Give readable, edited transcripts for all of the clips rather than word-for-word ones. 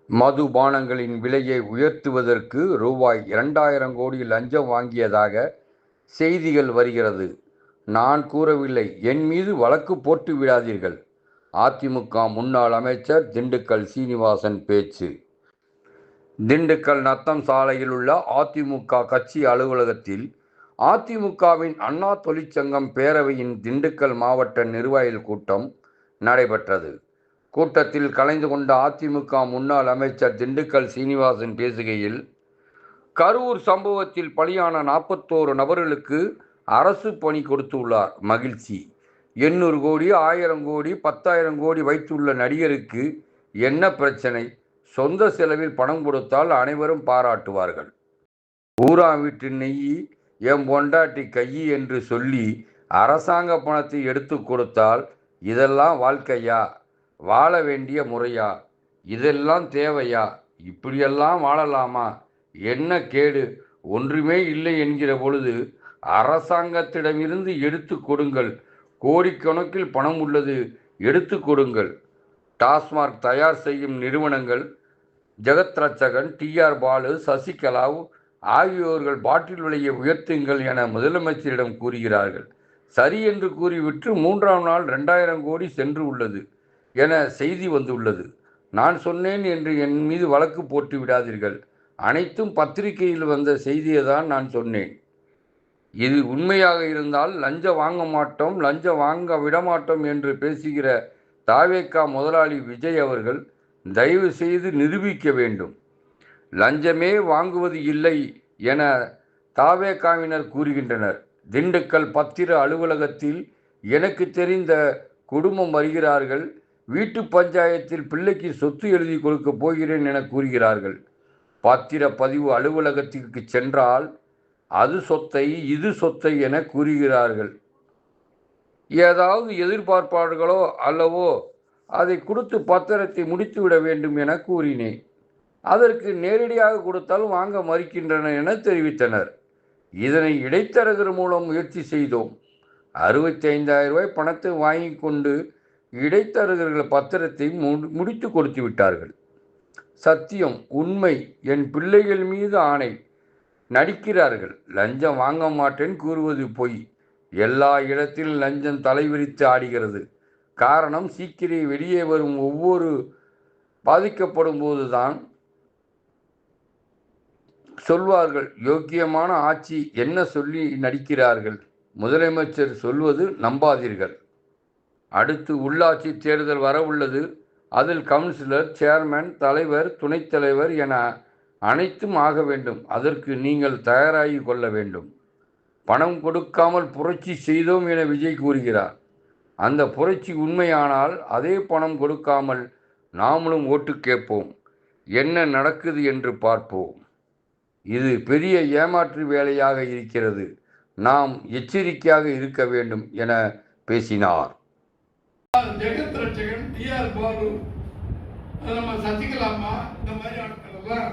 மதுபானங்களின் விலையை உயர்த்துவதற்கு ரூபாய் 2000 கோடி லஞ்சம் வாங்கியதாக செய்திகள் வருகிறது. நான் கூறவில்லை, என் மீது வழக்கு போட்டு விடாதீர்கள். அதிமுக முன்னாள் அமைச்சர் திண்டுக்கல் சீனிவாசன் பேச்சு. திண்டுக்கல் நத்தம் சாலையில் உள்ள அதிமுக கட்சி அலுவலகத்தில் அதிமுகவின் அண்ணா தொழிற்சங்கம் பேரவையின் திண்டுக்கல் மாவட்ட நிர்வாகிகள் கூட்டம் நடைபெற்றது. கூட்டத்தில் கலந்து கொண்ட அதிமுக முன்னாள் அமைச்சர் திண்டுக்கல் சீனிவாசன் பேசுகையில், கரூர் சம்பவத்தில் பலியான 41 நபர்களுக்கு அரசு பணி கொடுத்துள்ளார். மகிழ்ச்சி. 800 கோடி, 1000 கோடி, 10,000 கோடி வைத்துள்ள நடிகருக்கு என்ன பிரச்சனை? சொந்த செலவில் பணம் கொடுத்தால் அனைவரும் பாராட்டுவார்கள். ஊரா வீட்டு நெய் என் பொண்டாட்டி கையி என்று சொல்லி அரசாங்க பணத்தை எடுத்து கொடுத்தால் இதெல்லாம் வாழ்க்கையா? வாழ வேண்டிய முறையா? இதெல்லாம் தேவையா? இப்படியெல்லாம் வாழலாமா? என்ன கேடு? ஒன்றுமே இல்லை என்கிற பொழுது அரசாங்கத்திடமிருந்து எடுத்து கொடுங்கள். கோடிக்கணக்கில் பணம் உள்ளது, எடுத்து கொடுங்கள். டாஸ்மாக் தயார் செய்யும் நிறுவனங்கள் ஜெகத் ரட்சகன், டி.ஆர். பாலு, சசிகலா ஆகியோர்கள் பாட்டில் விலையை உயர்த்துங்கள் என முதலமைச்சரிடம் கூறுகிறார்கள். சரி என்று கூறிவிட்டு 3ஆம் நாள் 2000 கோடி சென்று உள்ளது என செய்தி வந்துள்ளது. நான் சொன்னேன் என்று என் மீது வழக்கு போட்டு விடாதீர்கள். அனைத்தும் பத்திரிகையில் வந்த செய்தியை தான் நான் சொன்னேன். இது உண்மையாக இருந்தால் லஞ்சம் வாங்க மாட்டோம், லஞ்சம் வாங்க விடமாட்டோம் என்று பேசுகிற தாவேகா முதலாளி விஜய் அவர்கள் தயவு செய்து நிரூபிக்க வேண்டும். லஞ்சமே வாங்குவது இல்லை என தாவேகாவினர் கூறுகின்றனர். திண்டுக்கல் பத்திர அலுவலகத்தில் எனக்கு தெரிந்த குடும்பம் வருகிறார்கள். வீட்டு பஞ்சாயத்தில் பிள்ளைக்கு சொத்து எழுதி கொடுக்க போகிறேன் என கூறுகிறார்கள். பத்திர பதிவு அலுவலகத்திற்கு சென்றால் அது சொத்தை, இது சொத்தை என கூறுகிறார்கள். ஏதாவது எதிர்பார்ப்பார்களோ அல்லவோ அதை கொடுத்து பத்திரத்தை முடித்துவிட வேண்டும் என கூறினேன். அதற்கு நேரடியாக கொடுத்தால் வாங்க மறுக்கின்றனர் என தெரிவித்தனர். இதனை இடைத்தரகர் மூலம் முயற்சி செய்தோம். 65,000 ரூபாய் பணத்தை வாங்கி கொண்டு இடைத்தரகர்கள் பத்திரத்தை முடித்து கொடுத்து விட்டார்கள். சத்தியம், உண்மை, என் பிள்ளைகள் மீது ஆணை. நடிக்கிறார்கள். லஞ்சம் வாங்க மாட்டேன் கூறுவது பொய். எல்லா இடத்திலும் லஞ்சம் தலைவிரித்து ஆடுகிறது. காரணம், சீக்கிரம் வெளியே வரும் ஒவ்வொரு பாதிக்கப்படும் போதுதான் சொல்வார்கள் யோக்கியமான ஆட்சி என்ன சொல்லி நடிக்கிறார்கள். முதலமைச்சர் சொல்வது நம்பாதீர்கள். அடுத்து உள்ளாட்சி தேர்தல் வரவுள்ளது. அதில் கவுன்சிலர், சேர்மன், தலைவர், துணைத் தலைவர் என அனைத்தும் ஆக வேண்டும். அதற்கு நீங்கள் தயாராகி கொள்ள வேண்டும். பணம் கொடுக்காமல் புரட்சி செய்தோம் என விஜய் கூறுகிறார். அந்த புரட்சி உண்மையானால் அதே பணம் கொடுக்காமல் நாமளும் ஓட்டு கேட்போம். என்ன நடக்குது என்று பார்ப்போம். இது பெரிய ஏமாற்று வேலையாக இருக்கிறது. நாம் எச்சரிக்கையாக இருக்க வேண்டும் என பேசினார். ஜெகத் ரட்சகன், டி.ஆர். பாலு, நம்ம சசிகலாமா, இந்த மாதிரி ஆட்கள் எல்லாம்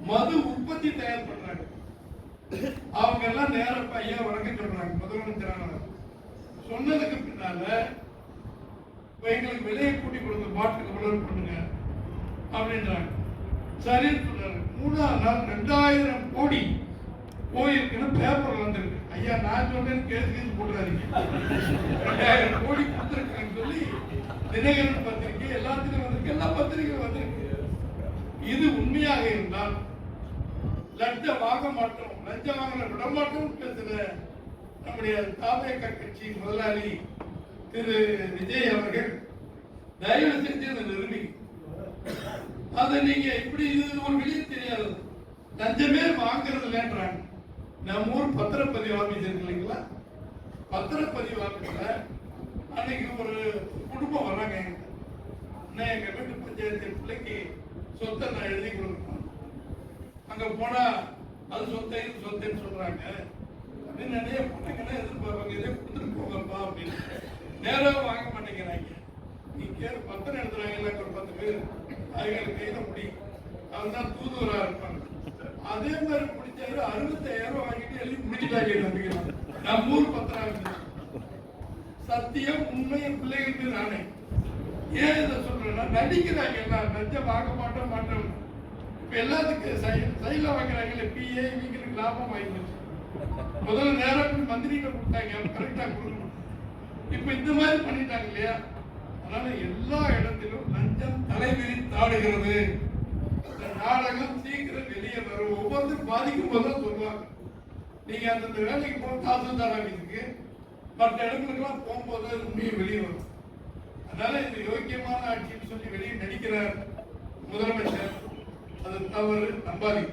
மது உற்பத்தி தயார் பண்றாங்க. அவங்க எல்லாம் நேரம் ஐயா வணக்கம் சொல்றாங்க. முதலமைச்சரான சொன்னதுக்கு பின்னால எங்களுக்கு விலையை கூட்டி கொடுங்க, பாட்டுக்கு உணர்வு பண்ணுங்க அப்படின்றாங்க. சரின்னு சொல்றாரு. 3ஆம் நாள் 2000 கோடி போயிருக்குன்னு பேப்பர்ல வந்திருக்கு. ஐயா நான் சொன்னேன்னு கேஸ் போடுறாருங்க. 2000 கோடி கொடுத்துருக்குன்னு சொல்லி தினகரன் பத்திரிகை எல்லாத்திலும் வந்திருக்கு, எல்லா பத்திரிகையும் வந்திருக்கு. இது உண்மையாக இருந்தால் லஞ்சம் வாங்க மாட்டோம், லஞ்சம் வாங்க விட மாட்டோம் பேசுற நம்முடைய தாவேகா கட்சி முதலாளி திரு விஜய் அவர்கள் தயவு செஞ்சு அதை நிரூபி. அதை நீங்க இப்படி இது ஒரு வெளியே தெரியாது. லஞ்சமே வாங்குறது இல்லைன்றாங்க. நம்ம ஊர் பத்திரப்பதிவு ஆபீஸ் இருக்கு இல்லைங்களா, பத்திரப்பதிவு ஆபீஸ்ல அன்னைக்கு ஒரு குடும்பம் வர்றாங்க. எங்க வீட்டு பஞ்சாயத்து பிள்ளைக்கு சொத்தை நான் எழுதி கொடுக்கணும். அங்க போனா அது சொத்தை, இது சொத்துன்னு சொல்றாங்க. அப்படின்னு நிறைய பொண்ணுங்கன்னா எதிர்பார்ப்பாங்க, இதே கொடுத்துட்டு போங்கப்பா அப்படின்னு. நேராக வாங்க மாட்டேங்கிறாங்க. நீங்க பத்திரம் எழுதுறாங்கல்ல ஒரு 10 பேர், அவங்களுக்கு கையில முடி, அவர்தான் தூதுவரா இருப்பாங்க. அதே மாதிரி பிடிச்சாரு 65,000 வாங்கிட்டு எழுதி முடிச்சுட்டாங்க. நம்பிக்கலாம் நம்ம ஊர் பத்திரம் சத்தியம், உண்மையை பிள்ளைகள் மீது ஆணை. ஏன் இதை சொல்றேன்? சொல்றேன்னா நடிக்கிறாங்க எல்லாம் லஞ்சம் வாங்க மாட்டோம். இப்ப எல்லாத்துக்கும் சைல வாங்குறாங்கல்ல பிஏ இவங்களுக்கு லாபம் வாங்கி போச்சு. முதல்ல நேரம் மந்திரிகிட்ட கொடுத்தாங்க கரெக்டா கொடுக்கணும். இப்ப இந்த மாதிரி பண்ணிட்டாங்க இல்லையா? அதனால எல்லா இடத்திலும் லஞ்சம் தலைவிரித்தாடுகிறது. இந்த நாடகம் சீக்கிரம் வெளியே வரும். ஒவ்வொருத்தரும் பாதிக்கும் போதுதான் சொல்லுவாங்க, நீங்க அந்த வேலைக்கு போக தாசில்தார் ஆஃபீஸுக்கு மற்ற இடங்களுக்கெல்லாம் போகும்போது அது உண்மையை வெளியே வரும். அதனால இது யோக்கியமான ஆட்சின்னு சொல்லி வெளியே நடிக்கிறார் முதலமைச்சர். அது தவறு, நம்பாதீங்க.